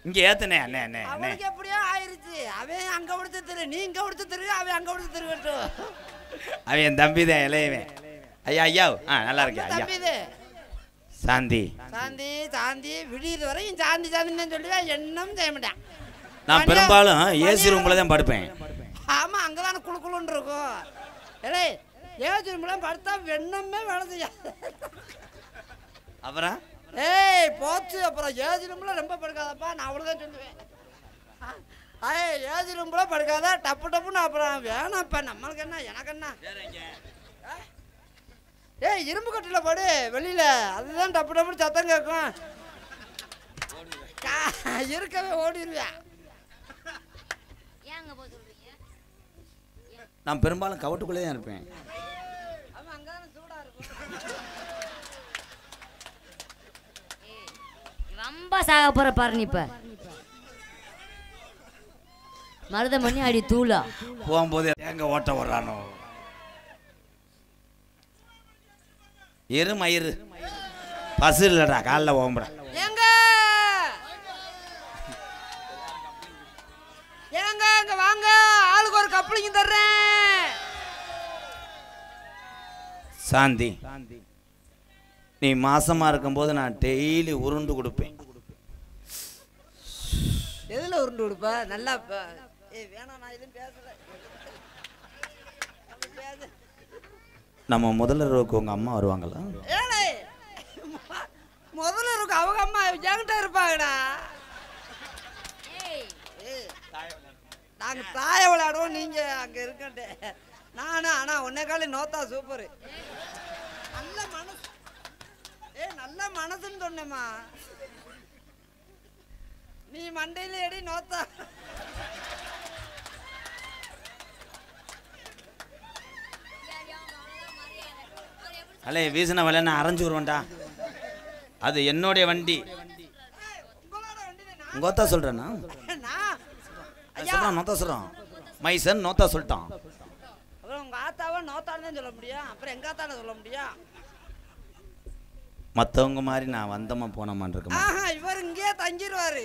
S2: இங்கே ஏத்துனே. அண்ணே அண்ணே அண்ணே
S4: அவனுக்கு எப்படியோ ஆயிருச்சு. அவன் அங்க கொடுத்து திரு, நீ இங்க கொடுத்து திரு, அவன் அங்க கொடுத்து திருவட்டும்.
S2: அவன் என் தம்பி தான் இளையவன். ஐயா ஐயா நல்லா இருக்கேன் ஐயா.
S4: தம்பி இது
S2: சாந்தி
S4: சாந்தி சாந்தி விடியது வரையும் சாந்தி சாந்தின்னு தான் சொல்லுவேன். என்னும் செய்ய மாட்டேன்.
S2: நான் பெரும்பாலும் ஏசி ரூமில் தான் படுப்பேன்.
S4: ஆமா, அங்கதானே குழு குழுன்னு இருக்கும். ஏலே ஏசி ரூம்ல படுத்தா வெண்ணமே வேலை செய்யாது.
S2: அப்புறம்
S4: ஏய் போச்சு. அப்புறம் ஏசி ரூம்ல ரொம்ப படுக்காதப்பா, நான் அவ்வளோதான் சொல்லுவேன். ஏசி ரூம்ல படுக்காத, டப்பு டப்புன்னு. அப்புறம் வேணாப்பா, நம்மளுக்கு என்ன எனக்கு என்ன. ஏய் இரும்பு கட்டில படு வெளியில, அதுதான் டப்பு டப்புன்னு சத்தம் கேட்கும். இருக்கவே ஓடிடுவேன்.
S2: நான் பெரும்பாலும் கவட்டுக்குள்ளே தான் இருப்பேன்.
S3: ரொம்ப சாக போற பாரு நீ. இப்ப மருதம் பண்ணி அடி தூளா
S2: போகும்போது எங்க ஓட்ட வர்றானோ. மயிறு பசு இல்லடா, காலில் ஓம்புறேன்.
S4: ஏங்க ஏங்க இங்க வாங்க, ஆளுக்கு ஒரு கப்ளிங் தர்றேன்.
S2: சாந்தி, நீ மாசமா இருக்கும்போது நான் டெய்லி உருண்டு கொடுப்பேன்.
S4: எதுல உருண்டு கொடுப்ப? நல்லா வேணாம், நான் எதுவும் பேசல.
S2: நம்ம முதல்ல ரோக்கு உங்க அம்மா வருவாங்களா?
S4: ஏலே முதல்ல இருக்கு அவங்க அம்மா என்கிட்ட இருப்பாங்கடா. நாங்க தாய விளையாடுவோம், நீங்க அங்க இருக்கட்டே. நானா ஆனா உன்னை காலி நோத்தா சூப்பர். நல்ல மனசு. நல்ல மனசுன்னு சொன்னேம்மா. நீ மண்டையில எடி நோத்தா.
S2: அல்ல வீசின வலை நான் அரைஞ்சு வருவேன்டா. அது என்னுடைய வண்டி. நோத்தா சொல்றேன்னா சொல்றான், நோத்தா சொல்றான். மைசன் நோத்தா சொல்லிட்டான்.
S4: அப்புறம் உங்க ஆத்தாவை நோத்தான்னு சொல்ல முடியும், அப்புறம் எங்க ஆத்தான சொல்ல முடியும்.
S2: மற்றவங்க மாதிரி நான் வந்தமா போனமான் இருக்கேன்.
S4: இவர் இங்கேயே தங்கிடுவாரு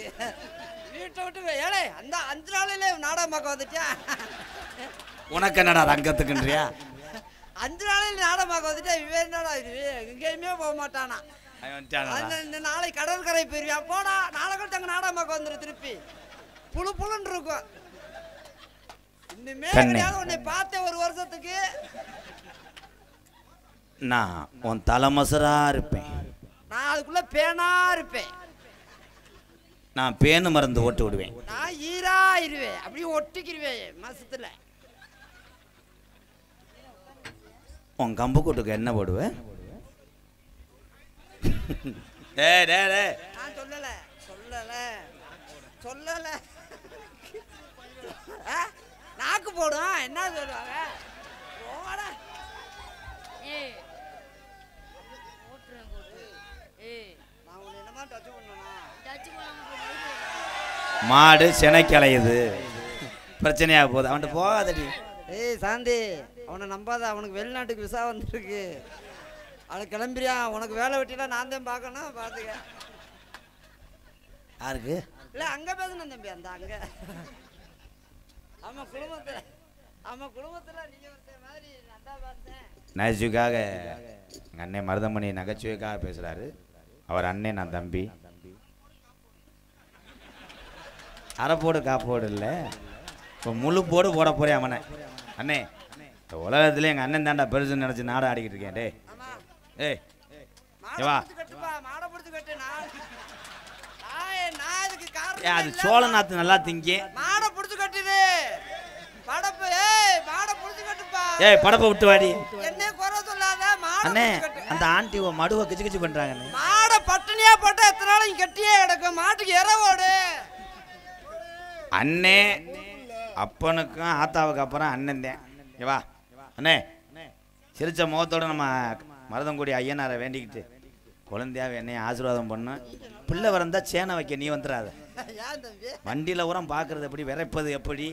S4: வீட்டை விட்டு. ஏழை அந்த 5 நாளிலே நாடகம் பார்க்க வந்துட்டியா?
S2: உனக்கு என்னடா ரங்கத்துக்குன்றியா?
S4: 5 நாளில் நாடகம் பார்க்க வந்துட்டா. இவன் என்னடா இது எங்கேயுமே போக மாட்டானா. இந்த நாளைக்கு கடற்கரை போயிருவியா? போடா, நாளை கூட அங்கே நாடகம் பார்க்க வந்துடும். திருப்பி புழு புழுன்னு இருக்கும். இன்னுமே கிடையாது. உன்னை பார்த்தேன் 1 வருஷத்துக்கு.
S2: நான் உன் தலைமசரா இருப்பேன்.
S4: நான் அதுக்குள்ள பேனா இருப்பேன்.
S2: நான் பேனு மருந்து ஓட்டு விடுவேன்.
S4: நான் ஈரா இருவேன், அப்படியே ஒட்டிக்கிருவேன் மாசத்துல.
S2: உன் கம்பு கூட்டுக்கு என்ன போடுவேன்? டேய் டேய் டேய்,
S4: நான் சொல்லல சொல்லல சொல்லல. நாக்கு போடும் என்ன சொல்லுவாங்க?
S2: மாடு சென்னைக்கு அலையுது, பிரச்சனையாக போகுது. அவன்கிட்ட போகாதடி.
S4: ஏய் சாந்தி, அவனை நம்பாத. அவனுக்கு வெளிநாட்டுக்கு விசா வந்துருக்கு. அவனை கிளம்பிறியா? உனக்கு வேலை வெட்டிலாம் நான் தான் பார்க்கணும். பார்த்துக்க.
S2: யாருக்கு?
S4: இல்லை அங்கே பேசணும் தம்பி. அந்த அங்கே ஆமாம் குடும்பத்தில். ஆமாம் குடும்பத்தில் நீங்கள் ஒருத்த மாதிரி நல்லா பார்த்தேன்.
S2: நகைச்சுவைக்காக எங்கள் அண்ணன் மருதமணி நகைச்சுவைக்காக பேசுகிறாரு. அவர் அண்ணன், நான் தம்பி. அரைப்போடு காப்போடு இல்லை, இப்போ முழு போடு போட போகிறேன் அவனை. அண்ணே, இந்த உலகத்துல எங்கள் அண்ணன் தாண்டா பெருசுன்னு நினச்சி நாடகம் ஆடிக்கிட்டு இருக்கேன். டே ஏய் வா. அது சோழ நாத்து நல்லா திங்க.
S4: மாடை பிடிச்சு கட்டுது படப்பு. மாடை பிடிச்சு கட்டுப்பா.
S2: ஏய் படப்பை விட்டு வாடி.
S4: என்ன குறை சொல்லாத.
S2: அண்ணே, அந்த ஆண்டி மடுவை கிச்சு கிச்சு பண்றாங்க.
S4: மாடை பட்டினியா போட்டா எத்தனை நாளைக்கு கட்டியே கிடக்கும். மாட்டுக்கு இரவோடு.
S2: அண்ணே அப்பனுக்கும் ஆத்தாவுக்கு அப்புறம் அண்ணன் தான். வா அண்ணே. சிரிச்ச முகத்தோட நம்ம மருதங்குடி ஐயனாரை வேண்டிக்கிட்டு குழந்தையாவே என்னைய ஆசீர்வாதம் பண்ண. பிள்ளை வரந்தா சேனை வைக்க நீ வந்துடாத. வண்டியில் உரம் பார்க்கறது எப்படி, விரைப்பது எப்படி,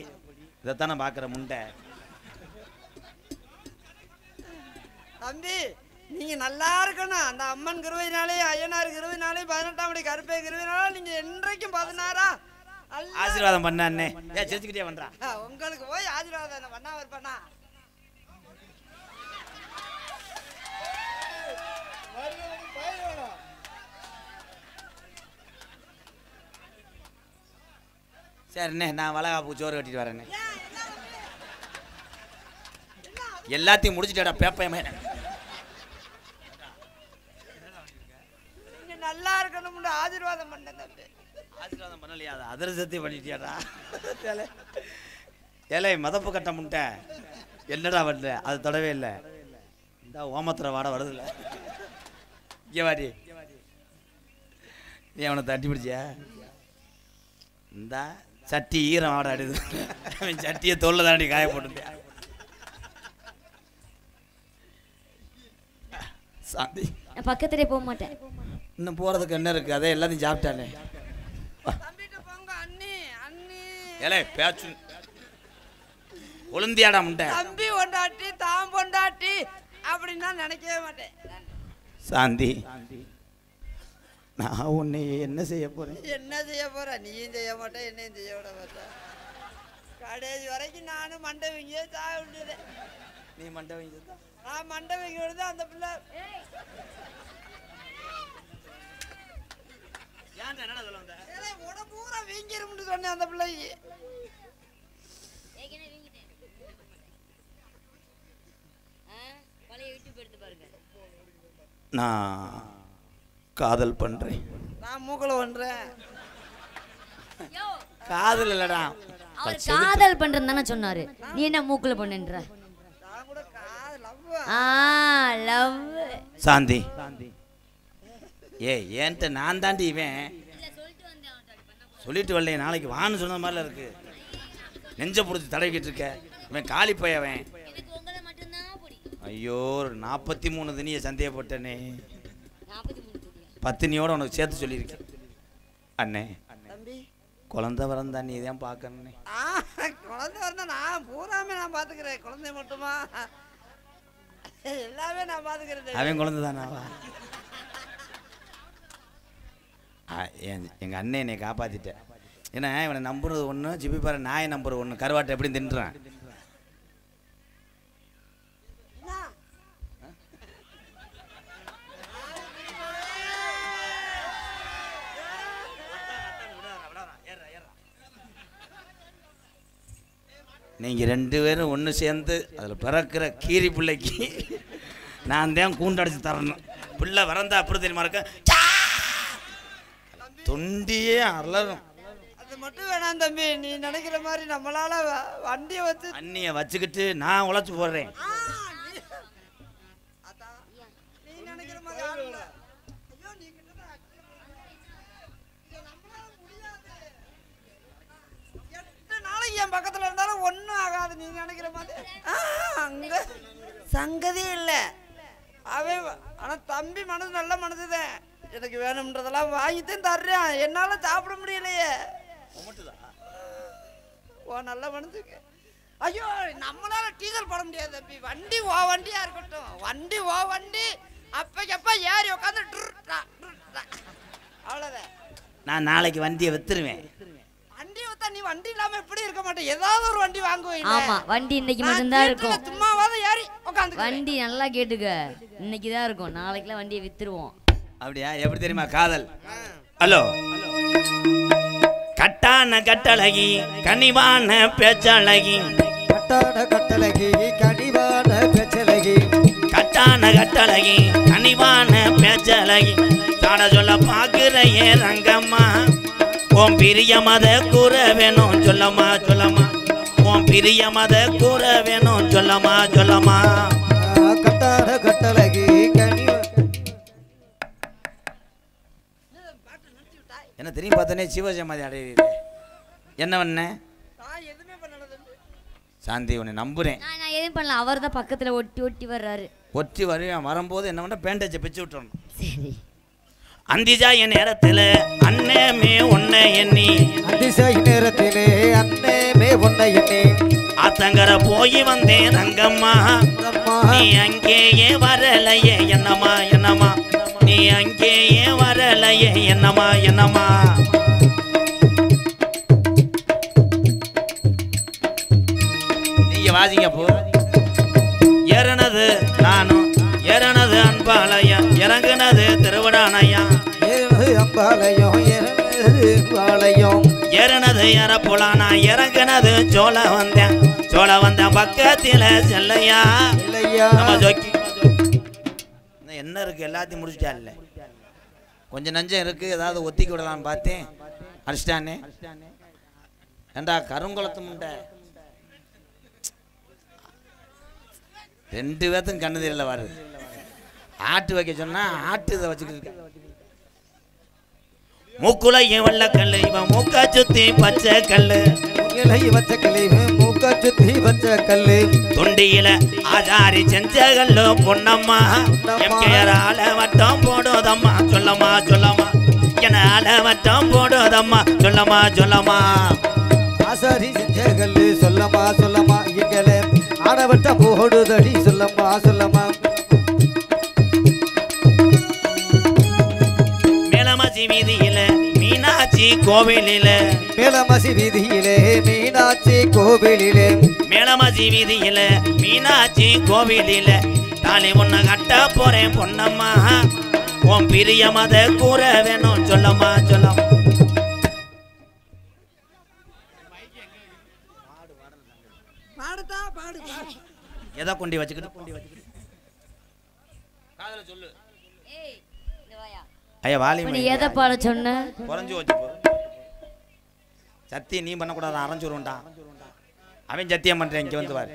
S2: இதைத்தானே பார்க்குற முண்டை.
S4: தம்பி நீங்க நல்லா இருக்கணும். அந்த அம்மன் கிருபையினாலே ஐயனார் கிருபையினாலே 18ஆம் படி கருப்பை கிருபையினால நீங்க என்றைக்கும் 16ஆ
S2: ஆசீர்வாதம் பண்ண அண்ணே. ஏன் சிரிச்சுக்கிட்டே பண்றா?
S4: உங்களுக்கு போய் ஆசீர்வாதம் பண்ணா வரப்பண்ணா.
S2: சரிண்ணே, நான் வளகாப்பு சோறு கட்டிட்டு வரேண்ணே. எல்லாத்தையும் முடிச்சுட்டேடா பேப்பையமே.
S4: நீங்க நல்லா இருக்கணும்னு ஆசீர்வாதம் பண்ண தம்பி.
S2: ஆசீர்வாதம் பண்ணலையா? அது அதிரசத்தை பண்ணிட்டியாடா. ஏலே மதப்பு கட்ட முட்டை என்னடா பண்ணல? அது தொடவே இல்லை. இந்த ஓமத்திர வாட வருதுல்ல. இங்கே வாடி, நீ அவனை தட்டி பிடிச்சியா? இந்த சட்டி ஈரம் வாட அடிது. அவன் சட்டியை தோல்ல தாண்டி காய போட்டுட்டேன். சாந்தி
S3: பக்கத்திலே போக மாட்டேன்.
S2: இன்னும் போறதுக்கு என்ன இருக்கு? அதே எல்லாத்தையும் சாப்பிட்டானே. ஏலே பேச்சு ஒழுந்தியாடா முண்டை.
S4: தம்பி பொண்டாட்டி தாம் பொண்டாட்டி அப்படின்னா நினைக்கவே மாட்டேன்.
S2: சாந்தி நான் உன்னை என்ன செய்ய போறேன்?
S4: என்ன செய்ய போற? நீயும் செய்ய மாட்டேன், என்னையும் செய்ய விட மாட்டேன். கடைசி வரைக்கும் நானும் மண்டை வைங்க சாக விட்டுறேன்.
S2: நீ மண்டை வைங்க.
S4: நான் மண்டை வைக்க விடுது அந்த பிள்ளை. பூரா வீங்கிரும்னு சொன்னேன் அந்த பிள்ளைக்கு.
S2: நான் காதல் பண்றேன்.
S4: நான் மூக்கல பண்றேன்.
S2: காதல் இல்லடா,
S3: அவர் காதல் பண்றேன்னு தானே சொன்னாரு. நீ என்ன மூக்குல பண்ணுன்ற?
S4: நான் கூட
S3: லவ்.
S2: சாந்தி ஏன்ட்ட நான் தாண்டி இவன் சொல்லிட்டு வரலையே. நாளைக்கு வான்னு சொன்ன மாதிரில இருக்கு. நெஞ்ச பிடிச்சி தடவிக்கிட்டு இருக்க. இவன் காலி போயவன். ஐயோ 43 தினிய சந்தேகப்பட்டனே. பத்தினியோட உனக்கு சேர்த்து சொல்லியிருக்கேன். அண்ணே
S4: தம்பி
S2: குழந்தை வரந்தா நீ தான் பார்க்கணுண்ணே.
S4: குழந்தை வரந்தா நான் பூராமே நான் பாத்துக்கிறேன். குழந்தை மட்டுமா? எல்லாமே நான் பாத்துக்கிறேன்.
S2: அவன் குழந்தை தானாவா? எங்கள் அண்ணன் என்னை காப்பாற்றிட்டேன். ஏன்னா இவனை நம்புறது ஒன்று, ஜிபி பாரு நாயை நம்புறது ஒன்று. கருவாட்டை எப்படி தின்றான்? நீங்கள் 2 பேரும் ஒன்று சேர்ந்து அதில் பிறக்கிற கீரி பிள்ளைக்கு நான் தான் கூண்டடிச்சு தரணும். பிள்ளை வரந்தா அப்படி தெரியுமா இருக்க? தொண்டியே அலரும்.
S4: அது மட்டும் வேணாம் தம்பி. நீ நினைக்கிற மாதிரி நம்மளால வண்டியை வச்சு
S2: அண்ணியை வச்சுக்கிட்டு நான் உழைச்சு போடுறேன்.
S4: நீ நினைக்கிற மாதிரி என் பக்கத்துல இருந்தாலும் ஒன்றும் ஆகாது. நீ நினைக்கிற மாதிரி அங்க சங்கதி இல்லை. அவன் ஆனா தம்பி மனசு நல்ல மனசுதான். எனக்கு வேணும்ன்றதெல்லாம் வாங்கித்தான் தர்றேன். என்னால சாப்பிட முடியலையே. ஓ நல்ல மனசுக்கு. ஐயோ நம்மளால டீசல் போட முடியாது தம்பி. வண்டி ஓ வண்டியா இருக்கட்டும். வண்டி ஓ வண்டி. அப்ப ஏறி உட்காந்து அவ்வளவுதான்.
S2: நான் நாளைக்கு வண்டியை வித்துருவேன்.
S4: வண்டி வித்தா நீ வண்டி இல்லாம எப்படி இருக்க மாட்டேன். ஏதாவது ஒரு வண்டி வாங்குவீங்க.
S3: ஆமா வண்டி இன்னைக்கு மட்டும்தான் இருக்கும்.
S4: சும்மாவாத ஏறி உட்காந்து
S3: வண்டி நல்லா கேட்டுக்க. இன்னைக்கு தான் இருக்கும். நாளைக்குலாம் வண்டியை வித்துருவோம்.
S2: அப்படியா? எப்படி தெரியுமா காதல்? ஹலோ கட்டான கட்டழகி கனிவான பேச்சழகி.
S1: கட்டான கட்டழகி கனிவான பேச்சழகி.
S2: கட்டான கட்டழகி கனிவான பேச்சழகி. தாட சொல்ல பாக்குற ஏன் ரங்கம்மா. உன் பிரிய மத கூற வேணும் சொல்லமா சொல்லமா. உன் பிரிய மத கூற வேணும் சொல்லமா சொல்லமா.
S1: கட்டான கட்டழகி கனிவா.
S2: என்ன தெரியும் பார்த்தனே சிவஜமாதி அடையிறீங்க. என்ன பண்ண?
S4: எதுவுமே பண்ணல தம்பி.
S2: சாந்தி உன்னை நம்புறேன்.
S3: நான் எதுவும் பண்ணல. அவர் தான் பக்கத்துல ஒட்டி ஒட்டி வர்றாரு.
S2: ஒற்றி வருவேன். வரும்போது என்ன பண்ண பேண்டேஜை பிச்சு விட்டுறணும்.
S3: சரி
S2: அந்திஜாய நேரத்தில் அண்ணமே உன்னை எண்ணி.
S1: அதிசய நேரத்திலே அண்ணமே உன்னை எண்ணி.
S2: ஆத்தங்கர போய் வந்தேன் ரங்கம்மா நீ அங்கேயே வரலையே என்னம்மா என்னம்மா நீ அங்கேயே வரலையே என்னம்மா என்னம்மா நீங்க வாசிங்க போ ஏறனது நானும் ஏறனது அன்பாலயம் இறங்குனது திருவிடானையா
S1: அம்பாலயம் பாளையம்
S2: ஏறனது எறப்புலானா இறங்குனது சோழ வந்தேன் பக்கத்தில செல்லையா
S1: இல்லையா
S2: நம்ம ஜோக்கி என்ன இருக்கு எல்லாத்தையும் முடிச்சிட்டா இல்ல கொஞ்சம் நஞ்சம் இருக்கு ஏதாவது ஒத்திக்கி விடலான்னு பார்த்தேன் அடிச்சிட்டானே ஏண்டா கருங்குளத்து முண்டை ரெண்டு பேர்த்தும் கண்ணு தெரியல வருது ஆட்டு வைக்க சொன்னா ஆட்டு இதை வச்சுக்கிட்டு மூக்குல வெள்ள கல்லு இவன் மூக்கா சுத்தி பச்சை கல்லு
S1: வச்ச கல்லு மூக்கா சுத்தி வச்ச கல்லு
S2: தொண்டியில ஆஜாரி செஞ்ச கல்லு பொன்னம்மா எம்கேரால வட்டம் போடுதம்மா சொல்லம்மா சொல்லம்மா என்னால வட்டம் போடுதம்மா சொல்லம்மா சொல்லம்மா
S1: ஆசாரி செஞ்ச கல்லு சொல்லம்மா சொல்லம்மா எங்களை ஆடவட்ட போடுதடி சொல்லம்மா சொல்லம்மா
S2: மேலமசி வீதியில மீனாட்சி கோவிலில
S1: மேலமசி வீதியிலே மீனாட்சி கோவிலிலே
S2: மேலமசி வீதியில மீனாட்சி கோவிலில தாலி ஒன்ன கட்ட போறேன் பொன்னம்மா உன் பிரிய மத கூற வேணும் சொல்லம்மா சொல்லம்மா எதை கொண்டி வச்சுக்கிட்டு காதல சொல்லு ஐயா வாலி
S3: நீ எதை பாட சொன்ன
S2: குறைஞ்சு வச்சு போ சத்தியம் நீ பண்ணக்கூடாது அரைஞ்சுருண்டா அவன் சத்தியம் பண்றேன் இங்க வந்து வாரு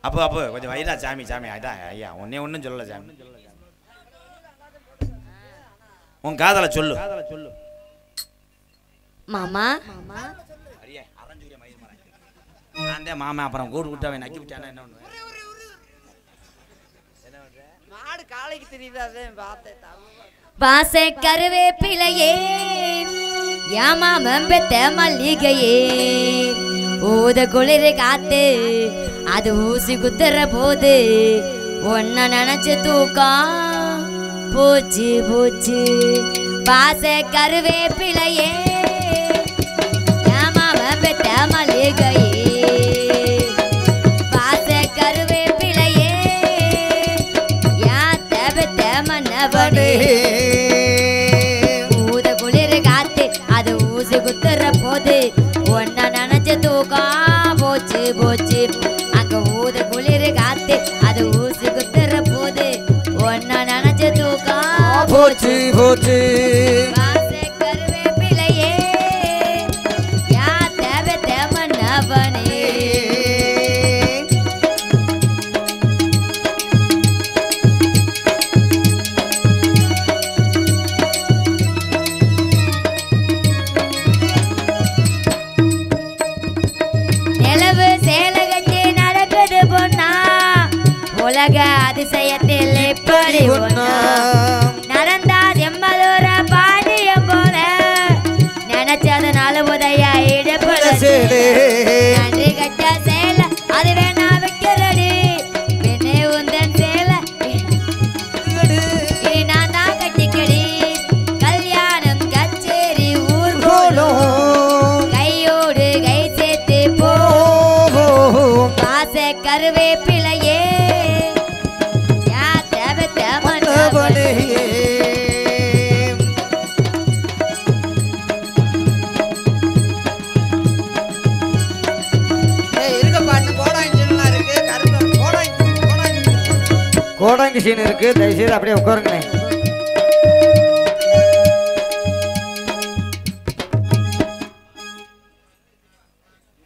S2: அப்போ கொஞ்சம் வைடா சாமி சாமி ஆயிட்டா ஐயா ஒன்னே ஒன்றும் சொல்லல சாமி உன் காதல சொல்லு
S3: மாமா
S2: நான் தான் மாமா அப்புறம் கூடு விட்டு அவன் நக்கி விட்டானா என்ன பண்ணுவேன்
S4: மாடு காலைக்கு தெரியுது
S3: பாச கருவேப்பிலையே ஏமாமம் பெத்த மல்லிகையே ஊத குளிர் காத்து அது ஊசி குத்துற போது ஒன்ன நினைச்சு தூக்கம் போச்சு போச்சு பாச கருவேப்பிலையே ஏமாமம் பெத்த மல்லிகையே ஊத குளிர் காத்து அது ஊசி குத்துற போது ஒன்ன நினைச்சு தூக்கம் போச்சு போச்சு அங்க ஊத குளிர் காத்து அது ஊசி குத்துற போது ஒன்ன நினைச்சு தூக்கம்
S1: போச்சு போச்சு
S3: கருவேப்பிலையே யா தேவை தேமன்னவனே உலக அதிசயத்தில் எப்படி நடந்தா செம்மதூர பாண்டியம் போல நினைச்சதுனால உதயா இடுப்பட நன்றி கட்ட சேல அது வேணா வைக்கிறடி பெண்ணே உந்தன் சேல நான் தான் கட்டிக்கடி கல்யாணம் கச்சேரி ஊர் போலும் கையோடு கை சேர்த்து போ பாச கருவேப்பிலையே
S1: கோடாங்கி சீன் இருக்கு தயவுசெய்து அப்படியே உட்காருங்க